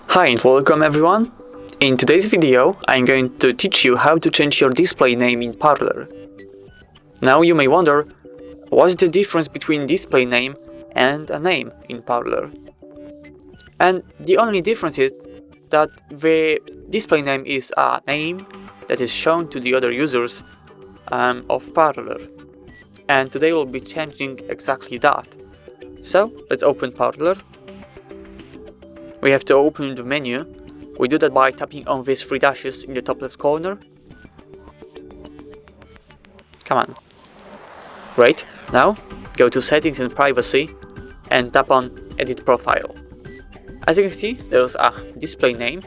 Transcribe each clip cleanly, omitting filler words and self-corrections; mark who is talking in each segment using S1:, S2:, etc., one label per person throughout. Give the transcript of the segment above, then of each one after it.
S1: Hi and welcome everyone. In today's video, I'm going to teach you how to change your display name in Parler. Now you may wonder, what's the difference between display name and a name in Parler? And the only difference is that the display name is a name that is shown to the other users of Parler. And today we'll be changing exactly that. So let's open Parler. We have to open the menu. We do that by tapping on these three dashes in the top left corner. Come on. Great. Now go to Settings and Privacy and tap on Edit Profile. As you can see, there's a display name.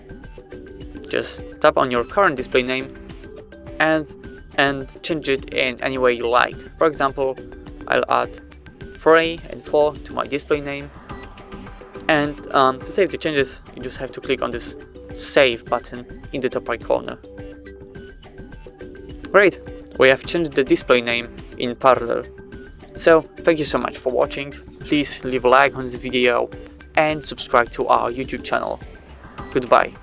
S1: Just tap on your current display name and change it in any way you like. For example, I'll add 3 and 4 to my display name. And to save the changes, you just have to click on this Save button in the top right corner. Great, we have changed the display name in Parler. So, thank you so much for watching. Please leave a like on this video and subscribe to our YouTube channel. Goodbye.